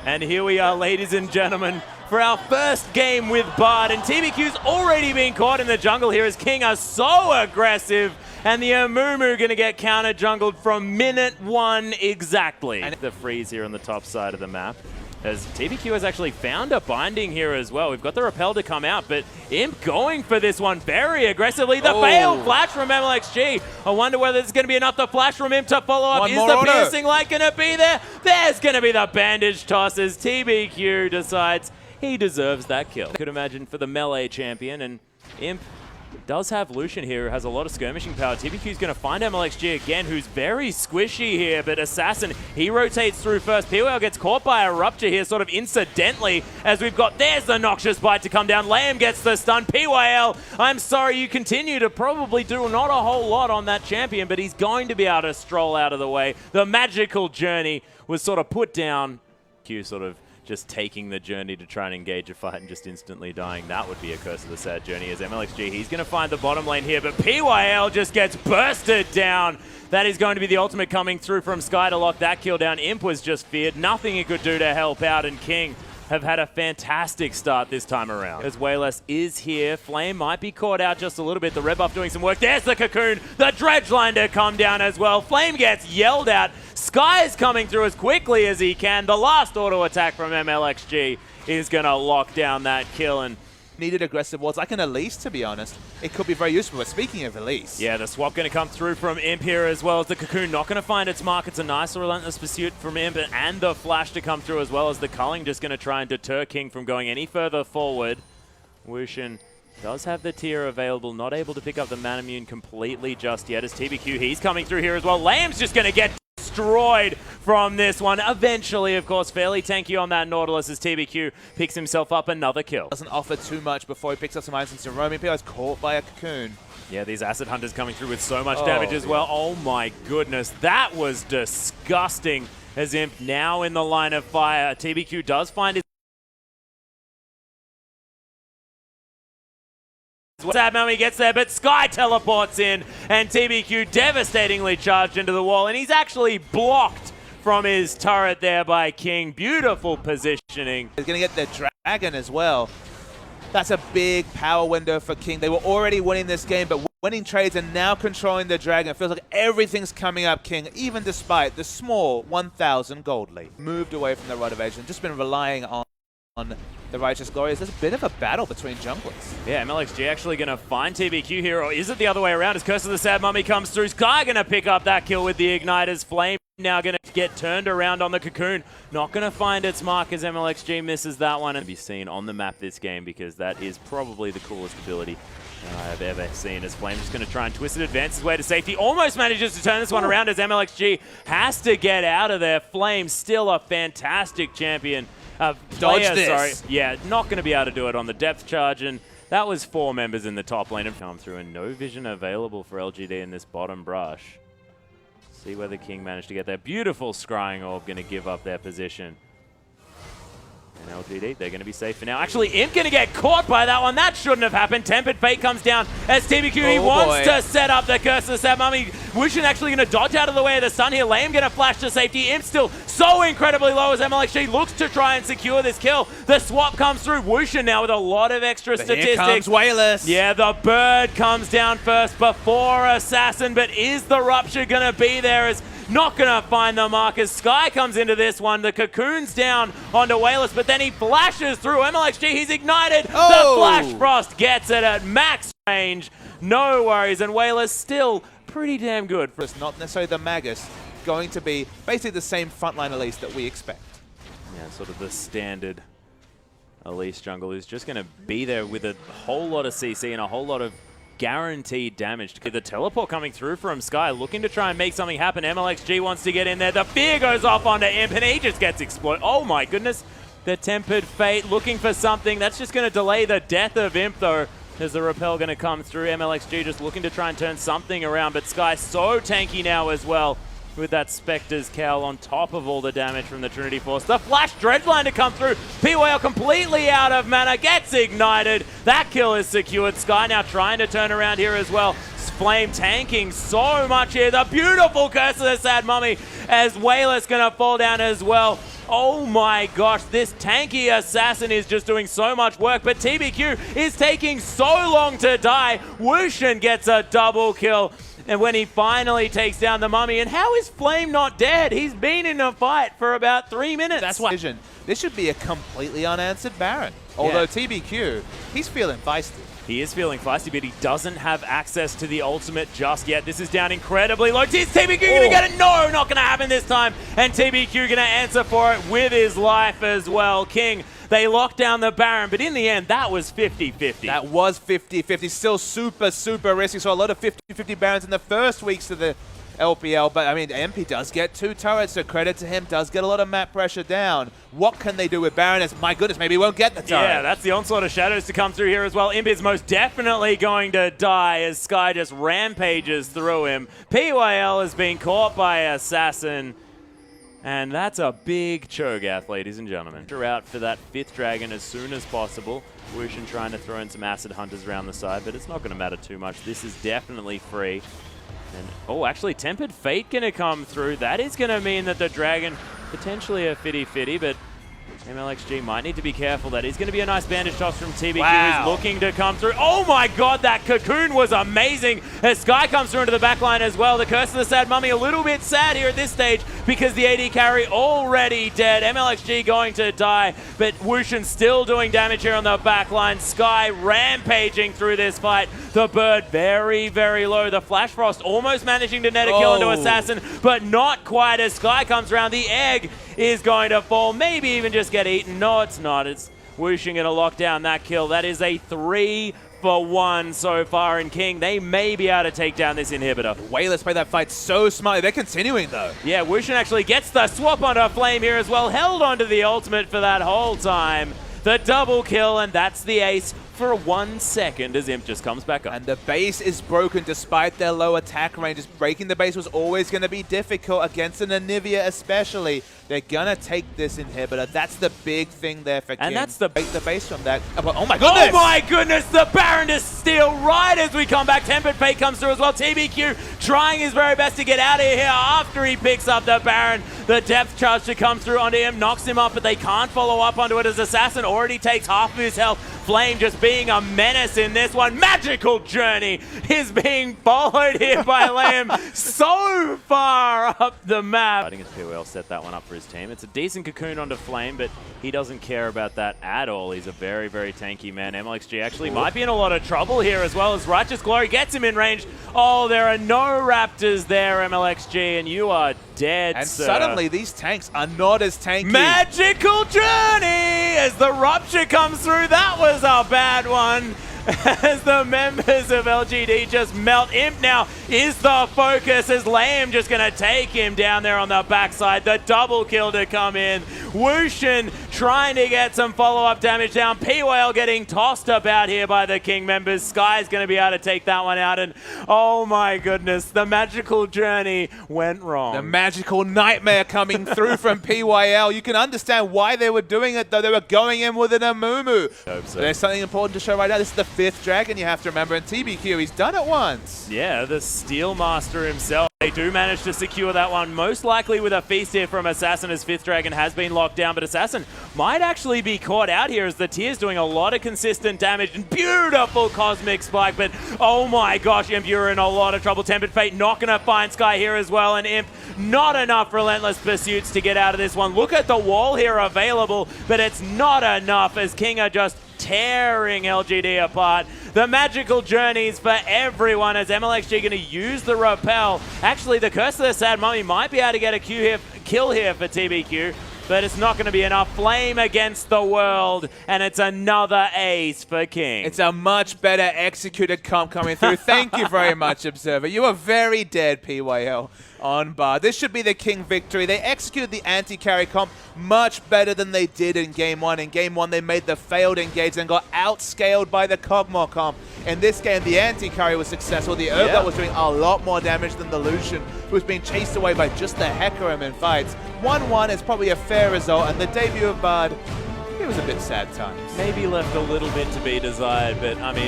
And here we are, ladies and gentlemen, for our first game with Bard. And TBQ's already been caught in the jungle here as King are so aggressive. And the Amumu going to get counter-jungled from minute 1 exactly. And the freeze here on the top side of the map. As TBQ has actually found a binding here as well. We've got the repel to come out, but Imp going for this one very aggressively. The failed flash from mlxg. I wonder whether there's going to be enough the flash from Imp to follow up. Is the piercing light going to be there? There's going to be the bandage toss as TBQ decides he deserves that kill. Could imagine for the melee champion, and Imp does have Lucian here, who has a lot of skirmishing power. TBQ's going to find mlxg again, who's very squishy here, but Assassin, he rotates through first. PYL gets caught by a rupture here, sort of incidentally, as we've got, there's the Noxious Bite to come down. LeyM gets the stun. PYL, I'm sorry, you continue to probably do not a whole lot on that champion, but he's going to be able to stroll out of the way. The magical journey was sort of put down. Q sort of just taking the journey to try and engage a fight and just instantly dying. That would be a curse of the sad journey as mlxg. He's going to find the bottom lane here, but PYL just gets bursted down. That is going to be the ultimate coming through from Skye to lock that kill down. Imp was just feared. Nothing he could do to help out, and King have had a fantastic start this time around. As Wayless is here, Flame might be caught out just a little bit. The red buff doing some work. There's the Cocoon, the Dredge line to come down as well. Flame gets yelled at. Skye is coming through as quickly as he can. The last auto attack from mlxg is going to lock down that kill, and needed aggressive wards, like an Elise, to be honest. It could be very useful, but speaking of Elise. Yeah, the swap going to come through from Imp here as well as the Cocoon not going to find its mark. It's a nice relentless pursuit from Imp, and the flash to come through as well as the culling just going to try and deter King from going any further forward. Lucian does have the tier available, not able to pick up the Manamune completely just yet as TBQ, he's coming through here as well. LeyM's just going to get destroyed from this one. Eventually, of course, fairly tanky on that Nautilus as TBQ picks himself up another kill. Doesn't offer too much before he picks up some items and roaming. PYL is caught by a Cocoon. Yeah, these Acid Hunters coming through with so much damage as well. Oh my goodness, that was disgusting as Imp now in the line of fire. TBQ does find his Sad Mummy gets there, but Skye teleports in, and TBQ devastatingly charged into the wall, and he's actually blocked from his turret there by King. Beautiful positioning. He's going to get the dragon as well. That's a big power window for King. They were already winning this game, but winning trades and now controlling the dragon. It feels like everything's coming up King, even despite the small 1,000 gold lead. Moved away from the Rod of Age and just been relying on the Righteous Glorious. There's a bit of a battle between junglers. Yeah, mlxg actually going to find TBQ here, or is it the other way around as Curse of the Sad Mummy comes through? Skye going to pick up that kill with the Igniter's Flame. Now going to get turned around on the Cocoon. Not going to find its mark as mlxg misses that one. And be seen on the map this game because that is probably the coolest ability I have ever seen as Flame just going to try and twist it, advance his way to safety. Almost manages to turn this one around as mlxg has to get out of there. Flame still a fantastic champion. Dodge this. Sorry. Yeah, not going to be able to do it on the depth charge, and that was 4 members in the top lane have come through, and no vision available for LGD in this bottom brush. See whether King managed to get there. Beautiful scrying orb going to give up their position. And LGD, they're going to be safe for now. Actually, Imp going to get caught by that one. That shouldn't have happened. Tempered Fate comes down as TBQ. He wants to set up the Curse of the Sad Mummy. Wuxx actually going to dodge out of the way of the stun here. LeyM going to flash to safety. Imp still so incredibly low as mlxg looks to try and secure this kill. The swap comes through. Wuxx now with a lot of extra statistics. Here comes Wayless. Yeah, the bird comes down first before Assassin, but is the rupture going to be there? As not going to find the mark as Skye comes into this one. The Cocoon's down onto Wayless, but then he flashes through. mlxg, he's ignited. The Flash Frost gets it at max range. No worries, and Wayless still pretty damn good. It's not necessarily the Magus, going to be basically the same frontline Elise that we expect. Yeah, sort of the standard Elise jungle is just going to be there with a whole lot of CC and a whole lot of guaranteed damage. The teleport coming through from Skye, looking to try and make something happen. mlxg wants to get in there. The fear goes off onto Imp, and he just gets exploited. Oh my goodness. The Tempered Fate looking for something. That's just going to delay the death of Imp, though. There's the repel going to come through. mlxg just looking to try and turn something around, but Skye so tanky now as well with that Spectre's Cowl on top of all the damage from the Trinity Force. The Flash Dredge line to come through. PYL completely out of mana, gets ignited. That kill is secured. Skye now trying to turn around here as well. Flame tanking so much here. The beautiful Curse of the Sad Mummy as Wayless going to fall down as well. Oh my gosh, this tanky assassin is just doing so much work, but TBQ is taking so long to die. Lucian gets a double kill. And when he finally takes down the mummy, and how is Flame not dead? He's been in a fight for about 3 minutes. That's why this should be a completely unanswered Baron. Although TBQ, he's feeling feisty. He is feeling feisty, but he doesn't have access to the ultimate just yet. This is down incredibly low. Is TBQ going to get it? No, not going to happen this time. And TBQ going to answer for it with his life as well. King, they locked down the Baron, but in the end, that was 50-50. That was 50-50. Still super, super risky. So a lot of 50-50 Barons in the first weeks of the LPL, but I mean, MP does get 2 turrets, so credit to him, does get a lot of map pressure down. What can they do with Baroness? My goodness, maybe he won't get the turret. Yeah, that's the onslaught of shadows to come through here as well. Imp is most definitely going to die as Skye just rampages through him. PYL has been caught by Assassin, and that's a big Cho'Gath, ladies and gentlemen. They're out for that 5th dragon as soon as possible. Lucian trying to throw in some acid hunters around the side, but it's not going to matter too much. This is definitely free. And, oh, actually, Tempered Fate going to come through. That is going to mean that the Dragon, potentially a fitty-fitty, but mlxg might need to be careful. That is going to be a nice bandage toss from TBQ. Wow. Who's looking to come through. Oh my god, that cocoon was amazing as Skye comes through into the backline as well. The Curse of the Sad Mummy a little bit sad here at this stage because the AD carry already dead. mlxg going to die, but Wuxx still doing damage here on the backline. Skye rampaging through this fight. The bird very, very low. The Flash Frost almost managing to net a kill into Assassin, but not quite as Skye comes around. The egg is going to fall, maybe even just get eaten. No, it's not. It's Wuxx going to lock down that kill. That is a 3-for-1 so far in King. They may be able to take down this inhibitor. Wayless play that fight so smartly. They're continuing, though. Yeah, Wuxx actually gets the swap onto Flame here as well. Held onto the ultimate for that whole time. The double kill, and that's the ace for 1 second as Imp just comes back up. And the base is broken despite their low attack range. Just breaking the base was always going to be difficult against an Anivia especially. They're going to take this inhibitor. That's the big thing there for King. And that's the break the base from that. Oh my goodness! Oh my goodness! The Baron to steal right as we come back. Tempered Fate comes through as well. TBQ trying his very best to get out of here after he picks up the Baron. The depth charge to come through onto him, knocks him up, but they can't follow up onto it as Assassin already takes half of his health. Flame just being a menace in this one. Magical Journey is being followed here by LeyM so far up the map. I think it's PWL set that one up for his team. It's a decent cocoon onto Flame, but he doesn't care about that at all. He's a very, very tanky man. mlxg actually might be in a lot of trouble here as well as Righteous Glory gets him in range. Oh, there are no Raptors there, mlxg, and you are dead, and sir. Suddenly these tanks are not as tanky. Magical Journey as the Rupture comes through. That was a bad one. As the members of LGD just melt. Imp now is the focus as LeyM just going to take him down there on the backside. The double kill to come in. Lucian trying to get some follow-up damage down. PYL getting tossed about here by the King members. Skye's going to be able to take that one out. And oh my goodness, the Magical Journey went wrong. The magical nightmare coming through from PYL. You can understand why they were doing it, though. They were going in with an Amumu. So. There's something important to show right now. This is the 5th dragon, you have to remember, and TBQ, he's done it once. Yeah, the Steel Master himself. They do manage to secure that one, most likely with a feast here from Assassin as 5th dragon has been locked down, but Assassin might actually be caught out here as the Tier's doing a lot of consistent damage and beautiful Cosmic Spike, but oh my gosh, Imp, you're in a lot of trouble. Tempered Fate not going to find Skye here as well, and Imp, not enough Relentless Pursuits to get out of this one. Look at the wall here available, but it's not enough as King are just tearing LGD apart. The Magical Journeys for everyone as mlxg going to use the repel. Actually, the Curse of the Sad Mummy might be able to get a kill here for TBQ, but it's not going to be enough. Flame against the world, and it's another ace for King. It's a much better executed comp coming through. Thank you very much, Observer. You are very dead, PYL, on bar. This should be the King victory. They executed the anti-carry comp much better than they did in Game 1. In Game 1, they made the failed engage and got outscaled by the Kog'Maw comp. In this game, the anti-carry was successful. The Urgot was doing a lot more damage than the Lucian, who was being chased away by just the Hecarim in fights. 1-1 is probably a fair result, and the debut of Bard, it was a bit sad times. Maybe left a little bit to be desired, but I mean,